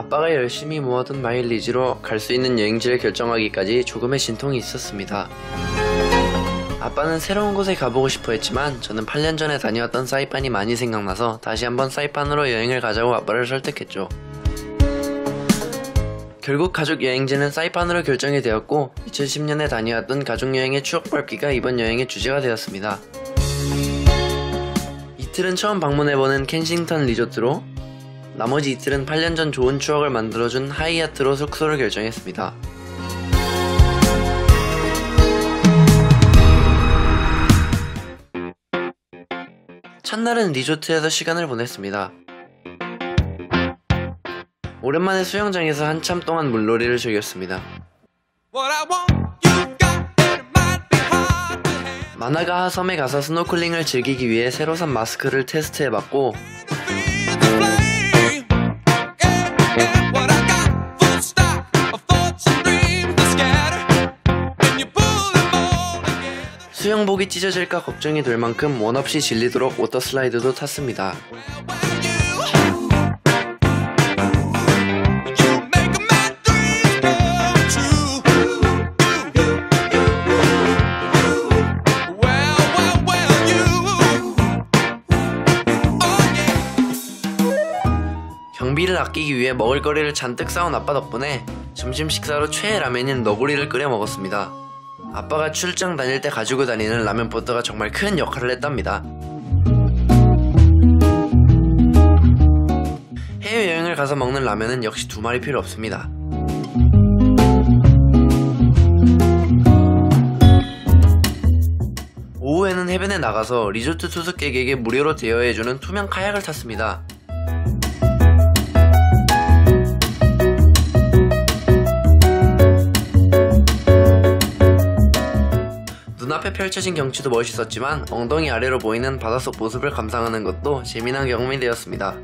아빠가 열심히 모아둔 마일리지로 갈 수 있는 여행지를 결정하기까지 조금의 진통이 있었습니다. 아빠는 새로운 곳에 가보고 싶어 했지만 저는 8년 전에 다녀왔던 사이판이 많이 생각나서 다시 한번 사이판으로 여행을 가자고 아빠를 설득했죠. 결국 가족 여행지는 사이판으로 결정이 되었고 2010년에 다녀왔던 가족여행의 추억 밟기가 이번 여행의 주제가 되었습니다. 이틀은 처음 방문해보는 켄싱턴 리조트로, 나머지 이틀은 8년 전 좋은 추억을 만들어준 하이아트로 숙소를 결정했습니다. 첫날은 리조트에서 시간을 보냈습니다. 오랜만에 수영장에서 한참 동안 물놀이를 즐겼습니다. 마나가하 섬에 가서 스노클링을 즐기기 위해 새로 산 마스크를 테스트해봤고, 수영복이 찢어질까 걱정이 될 만큼 원 없이 질리도록 워터슬라이드도 탔습니다. 경비를 아끼기 위해 먹을거리를 잔뜩 싸온 아빠 덕분에 점심 식사로 최애 라면인 너구리를 끓여 먹었습니다. 아빠가 출장 다닐 때 가지고 다니는 라면 포트가 정말 큰 역할을 했답니다. 해외여행을 가서 먹는 라면은 역시 두 말이 필요 없습니다. 오후에는 해변에 나가서 리조트 투숙객에게 무료로 대여해주는 투명 카약을 탔습니다. 눈앞에 펼쳐진 경치도 멋있었지만 엉덩이 아래로 보이는 바닷속 모습을 감상하는 것도 재미난 경험이 되었습니다.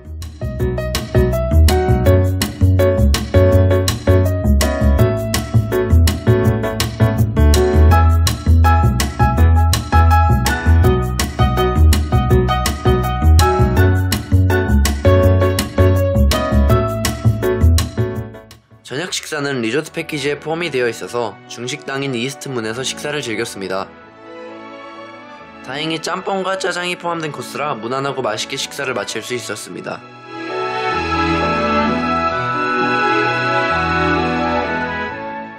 저녁 식사는 리조트 패키지에 포함이 되어 있어서 중식당인 이스트문에서 식사를 즐겼습니다. 다행히 짬뽕과 짜장이 포함된 코스라 무난하고 맛있게 식사를 마칠 수 있었습니다.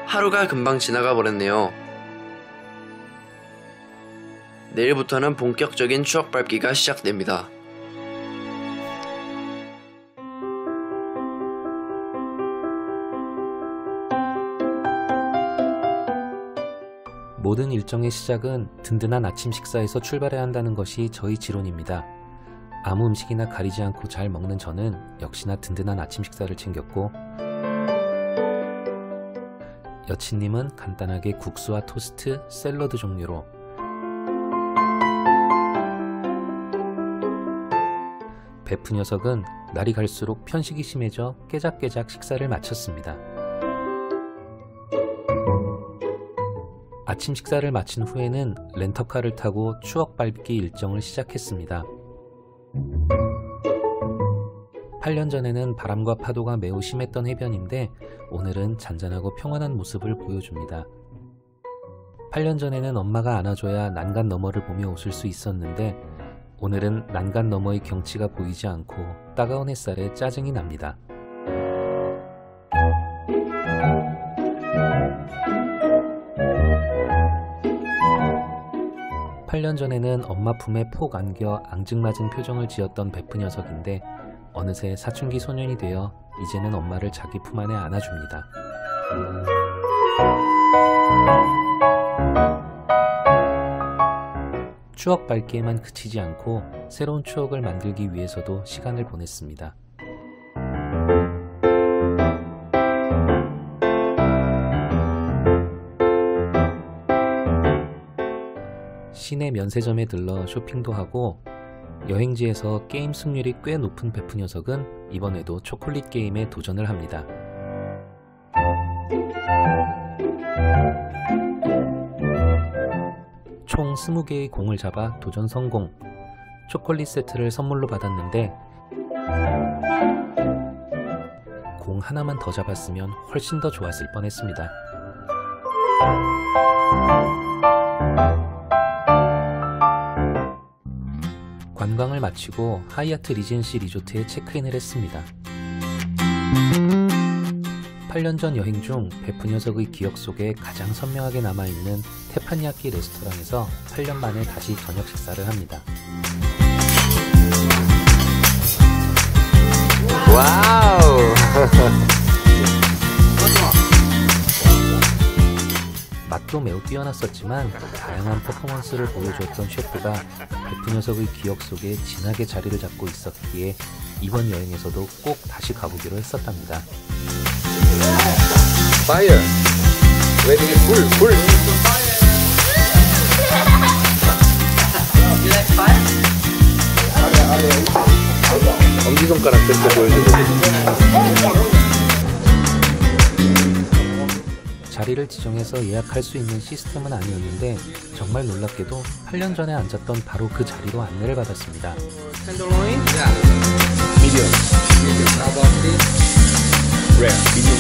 하루가 금방 지나가 버렸네요. 내일부터는 본격적인 추억 밟기가 시작됩니다. 모든 일정의 시작은 든든한 아침 식사에서 출발해야 한다는 것이 저희 지론입니다. 아무 음식이나 가리지 않고 잘 먹는 저는 역시나 든든한 아침 식사를 챙겼고, 여친님은 간단하게 국수와 토스트, 샐러드 종류로, 베프 녀석은 날이 갈수록 편식이 심해져 깨작깨작 식사를 마쳤습니다. 아침 식사를 마친 후에는 렌터카를 타고 추억 밟기 일정을 시작했습니다. 8년 전에는 바람과 파도가 매우 심했던 해변인데 오늘은 잔잔하고 평안한 모습을 보여줍니다. 8년 전에는 엄마가 안아줘야 난간 너머를 보며 웃을 수 있었는데 오늘은 난간 너머의 경치가 보이지 않고 따가운 햇살에 짜증이 납니다. (8년) 전에는 엄마 품에 폭 안겨 앙증맞은 표정을 지었던 베프 녀석인데 어느새 사춘기 소년이 되어 이제는 엄마를 자기 품 안에 안아줍니다. 추억 밟기에만 그치지 않고 새로운 추억을 만들기 위해서도 시간을 보냈습니다. 시내 면세점에 들러 쇼핑도 하고 여행지에서 게임 승률이 꽤 높은 베프 녀석은 이번에도 초콜릿 게임에 도전을 합니다. 총 20개의 공을 잡아 도전 성공! 초콜릿 세트를 선물로 받았는데 공 하나만 더 잡았으면 훨씬 더 좋았을 뻔했습니다. 관광을 마치고 하얏트 리젠시 리조트에 체크인을 했습니다. 8년 전 여행 중 베프 녀석의 기억 속에 가장 선명하게 남아있는 테파니야키 레스토랑에서 8년 만에 다시 저녁 식사를 합니다. 와우! 맛도 매우 뛰어났었지만 다양한 퍼포먼스를 보여주었던 셰프가 베프 녀석의 기억 속에 진하게 자리를 잡고 있었기에 이번 여행에서도 꼭 다시 가보기로 했었답니다. Fire! Ready? 불! 엄지손가락 뺏고 보여주고. 자리를 지정해서 예약할 수 있는 시스템은 아니었는데 정말 놀랍게도 8년 전에 앉았던 바로 그 자리로 안내를 받았습니다. 텐더로인? Medium. How about this? Rare. Medium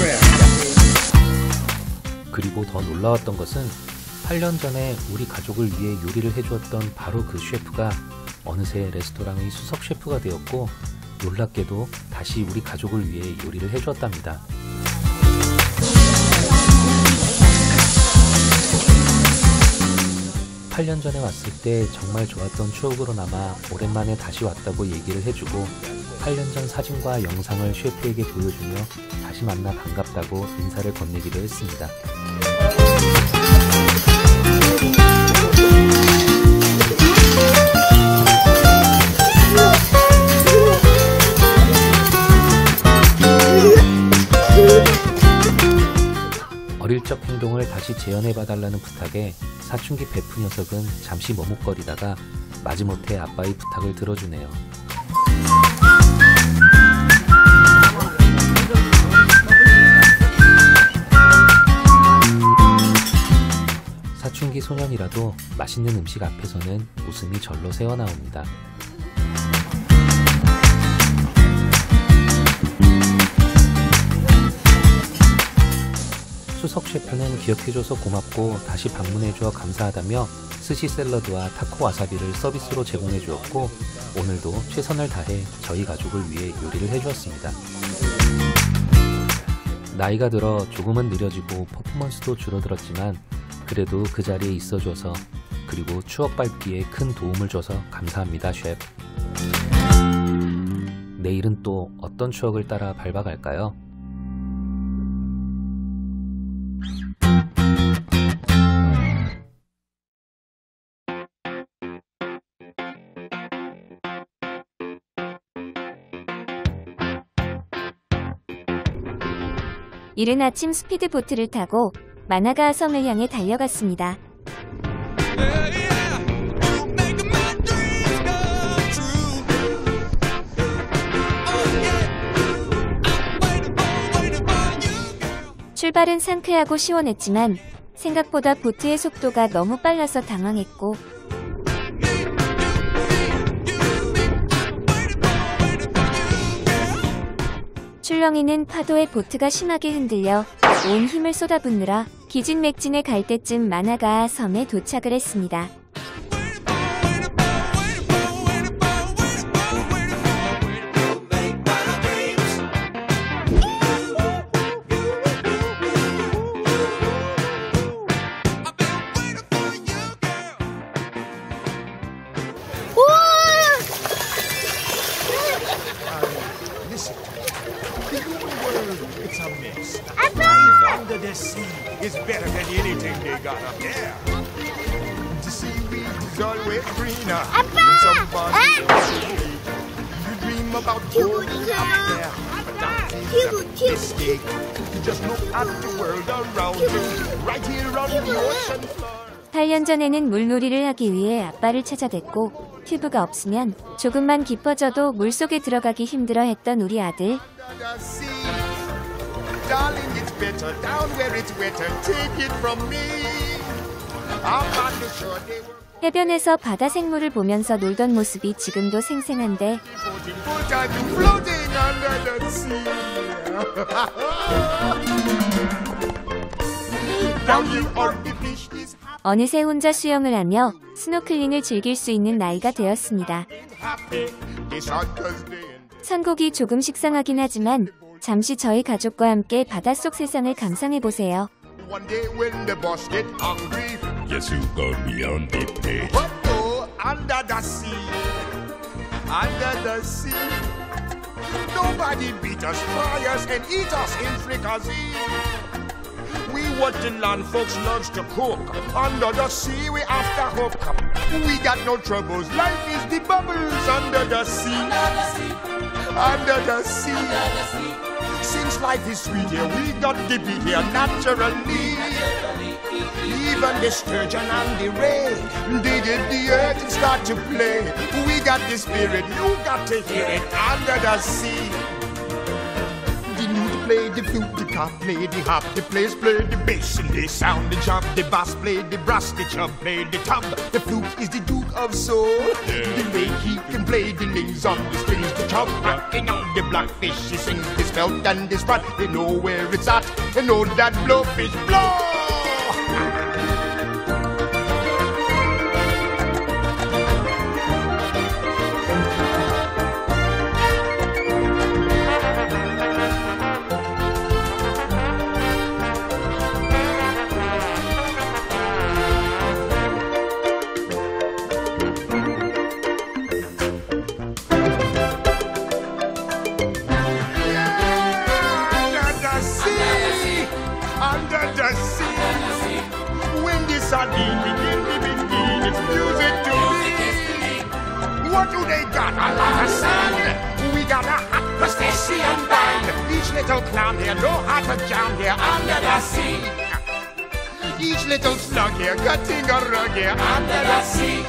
rare. 그리고 더 놀라웠던 것은 8년 전에 우리 가족을 위해 요리를 해주었던 바로 그 셰프가 어느새 레스토랑의 수석 셰프가 되었고 놀랍게도 다시 우리 가족을 위해 요리를 해주었답니다. (8) 년 전에 왔을 때 정말 좋았던 추억으로 남아 오랜만에 다시 왔다고 얘기를 해주고 8년 전 사진과 영상을 셰프에게 보여주며 다시 만나 반갑다고 인사를 건네기도 했습니다. 어릴 적 행동을 다시 재현해봐달라는 부탁에 사춘기 베프 녀석은 잠시 머뭇거리다가 마지못해 아빠의 부탁을 들어주네요. 사춘기 소년이라도 맛있는 음식 앞에서는 웃음이 절로 새어나옵니다. 수석 셰프는 기억해줘서 고맙고 다시 방문해주어 감사하다며 스시 샐러드와 타코 와사비를 서비스로 제공해주었고 오늘도 최선을 다해 저희 가족을 위해 요리를 해주었습니다. 나이가 들어 조금은 느려지고 퍼포먼스도 줄어들었지만 그래도 그 자리에 있어줘서 그리고 추억 밟기에 큰 도움을 줘서 감사합니다, 셰프. 내일은 또 어떤 추억을 따라 밟아갈까요? 이른 아침 스피드보트를 타고 마나가아 섬을 향해 달려갔습니다. 출발은 상쾌하고 시원했지만 생각보다 보트의 속도가 너무 빨라서 당황했고 출렁이는 파도에 보트가 심하게 흔들려 온 힘을 쏟아붓느라 기진맥진해 갈 때쯤 마나가아 섬에 도착을 했습니다. Under the sea is better than anything they got up there. The seaweed is always greener. You dream about going up there, but that is a mistake. You just look at the world around you, right here on the ocean floor. 8년 전에는 물놀이를 하기 위해 아빠를 찾아뵙고 튜브가 없으면 조금만 깊어져도 물속에 들어가기 힘들어했던 우리 아들. Darling, it's better down where it's wetter. Take it from me. I'm not sure they were. 해변에서 바다 생물을 보면서 놀던 모습이 지금도 생생한데 Floating under the sea. Down here on the beach is 어느새 혼자 수영을 하며 스노클링을 즐길 수 있는 나이가 되었습니다. happy. It's hot Thursday. 선곡이 조금 식상하긴 하지만 잠시 저희 가족과 함께 바닷속 세상을 감상해보세요. One day when the boss get hungry, Guess who's gonna be on the plate? but go under the sea, under the sea. Nobody beat us, fry us, and eat us in fricassee. We what the land folks loves to cook. Under the sea we after hook. We got no troubles. Life is the bubbles under the sea. Under the sea. Since life is sweet here, we got to be here naturally. Even the sturgeon and the ray, they did the earth and start to play. We got the spirit, you got to hear it under the sea. The lute play the flute, the cop play the hop, the players play the bass and they sound the chop. The bass play the brass, the chub play the tub. The flute is the duke of soul. The way he can play the lings on the strings, the chub rocking on the blackfish. He sings his felt and his rod. They know where it's at. They know that blowfish blow. Under the sea, when the sardine begin, it's music to me. What do they got? A lot of sand. We got a hot crustacean band. Each little clown here know how to jam here under the sea. Each little slug here cutting a rug here under the sea.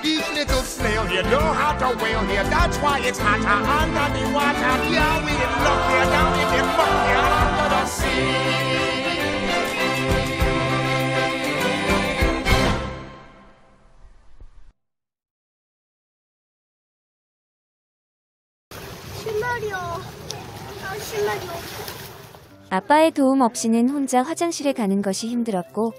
Each little snail here know how to whale here. That's why it's hotter under the water. Yeah, we in luck here, down in the muck here under the sea. 아빠의 도움 없이는 혼자 화장실에 가는 것이 힘들었고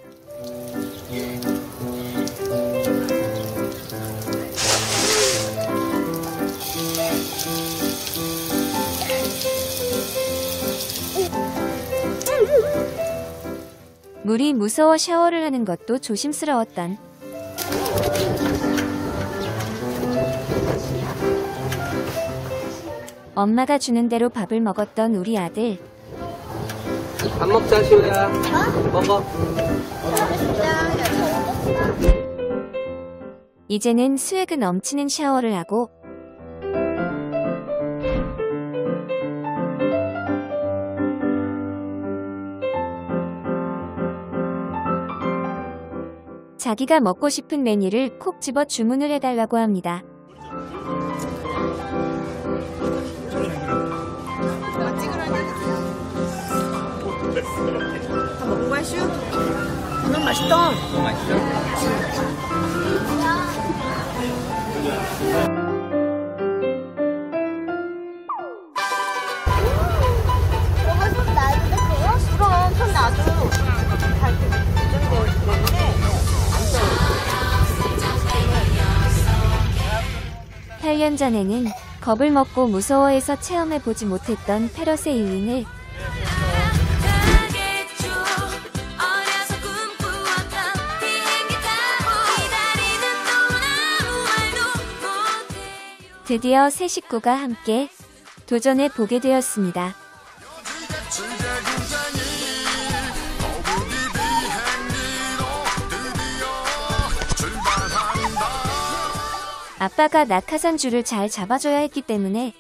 물이 무서워 샤워를 하는 것도 조심스러웠던 엄마가 주는 대로 밥을 먹었던 우리 아들. 밥 먹자, 시우야. 먹어. 이제는 수액이 넘치는 샤워를 하고 자기가 먹고 싶은 메뉴를 콕 집어 주문을 해달라고 합니다. 다 먹은 거야, 슈? 너무 맛있다. 저거 손 놔도 돼요? 그럼 손 놔도 잘 고정되어 때문에 8년 전에는 겁을 먹고 무서워해서 체험해보지 못했던 패러세 힐링을 드디어 새 식구가 함께 도전해 보게 되었습니다. 아빠가 낙하산 줄을 잘 잡아줘야 했기 때문에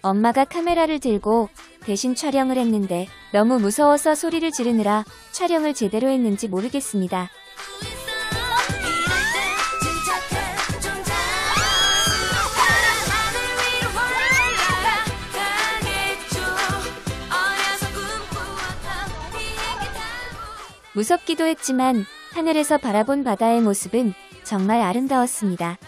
엄마가 카메라를 들고 대신 촬영을 했는데 너무 무서워서 소리를 지르느라 촬영을 제대로 했는지 모르겠습니다. 무섭기도 했지만 하늘에서 바라본 바다의 모습은 정말 아름다웠습니다.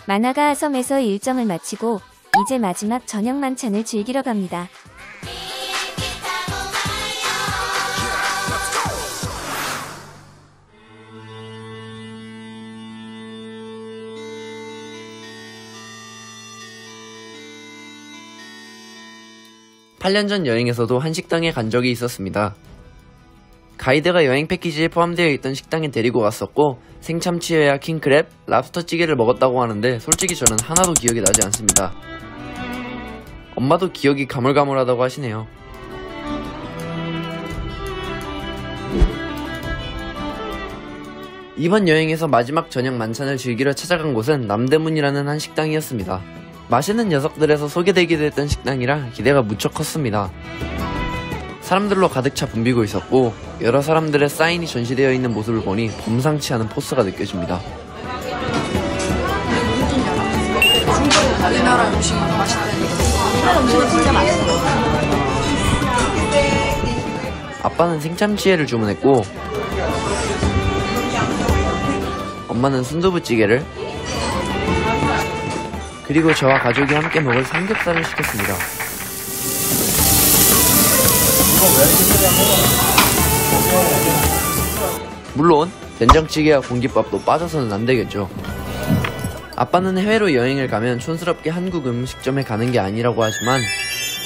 마나가 섬에서 일정을 마치고 이제 마지막 저녁 만찬을 즐기러 갑니다. (8년) 전 여행에서도 한 식당에 간 적이 있었습니다. 가이드가 여행 패키지에 포함되어 있던 식당에 데리고 갔었고 생참치회와 킹크랩, 랍스터 찌개를 먹었다고 하는데 솔직히 저는 하나도 기억이 나지 않습니다. 엄마도 기억이 가물가물하다고 하시네요. 이번 여행에서 마지막 저녁 만찬을 즐기러 찾아간 곳은 남대문이라는 한 식당이었습니다. 맛있는 녀석들에서 소개되기도 했던 식당이라 기대가 무척 컸습니다. 사람들로 가득 차 붐비고 있었고 여러 사람들의 사인이 전시되어 있는 모습을 보니 범상치 않은 포스가 느껴집니다. 다른 나라 음식이 맛있다니까. 우리나라 음식은 진짜 맛있어. 아빠는 생참치회를 주문했고 엄마는 순두부찌개를, 그리고 저와 가족이 함께 먹을 삼겹살을 시켰습니다. 물론 된장찌개와 공깃밥도 빠져서는 안되겠죠. 아빠는 해외로 여행을 가면 촌스럽게 한국 음식점에 가는 게 아니라고 하지만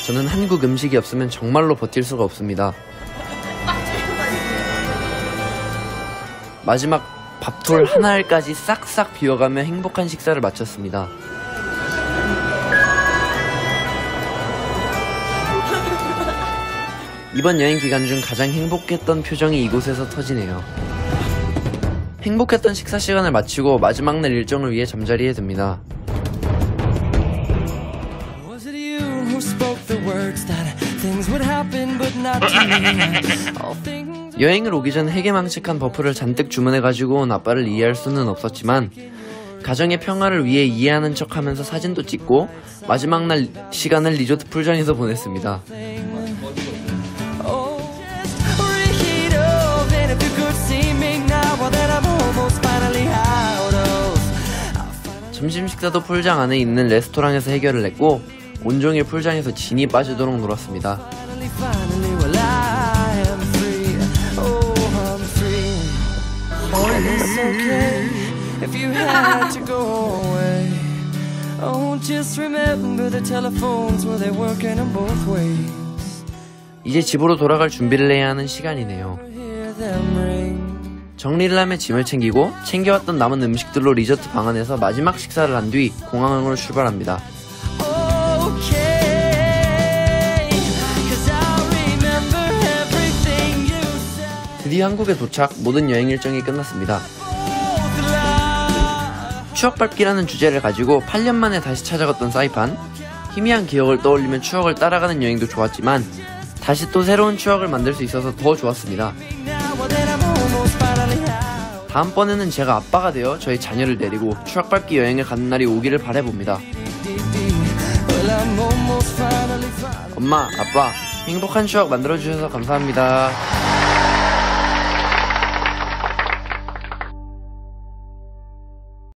저는 한국 음식이 없으면 정말로 버틸 수가 없습니다. 마지막 밥톨 하나알까지 싹싹 비워가며 행복한 식사를 마쳤습니다. 이번 여행 기간 중 가장 행복했던 표정이 이곳에서 터지네요. 행복했던 식사 시간을 마치고 마지막 날 일정을 위해 잠자리에 듭니다. 여행을 오기 전 해계망측한 버프를 잔뜩 주문해가지고 온 아빠를 이해할 수는 없었지만 가정의 평화를 위해 이해하는 척하면서 사진도 찍고 마지막 날 시간을 리조트 풀장에서 보냈습니다. 점심 식사도 풀장 안에 있는 레스토랑에서 해결을 했고 온종일 풀장에서 진이 빠지도록 놀았습니다. 이제 집으로 돌아갈 준비를 해야 하는 시간이네요. 정리를 하며 짐을 챙기고 챙겨왔던 남은 음식들로 리조트 방 안에서 마지막 식사를 한 뒤 공항으로 출발합니다. 드디어 한국에 도착, 모든 여행 일정이 끝났습니다. 추억밟기라는 주제를 가지고 8년 만에 다시 찾아갔던 사이판. 희미한 기억을 떠올리며 추억을 따라가는 여행도 좋았지만 다시 또 새로운 추억을 만들 수 있어서 더 좋았습니다. 다음번에는 제가 아빠가 되어 저희 자녀를 데리고 추억밟기 여행을 가는 날이 오기를 바라봅니다. 엄마, 아빠, 행복한 추억 만들어주셔서 감사합니다.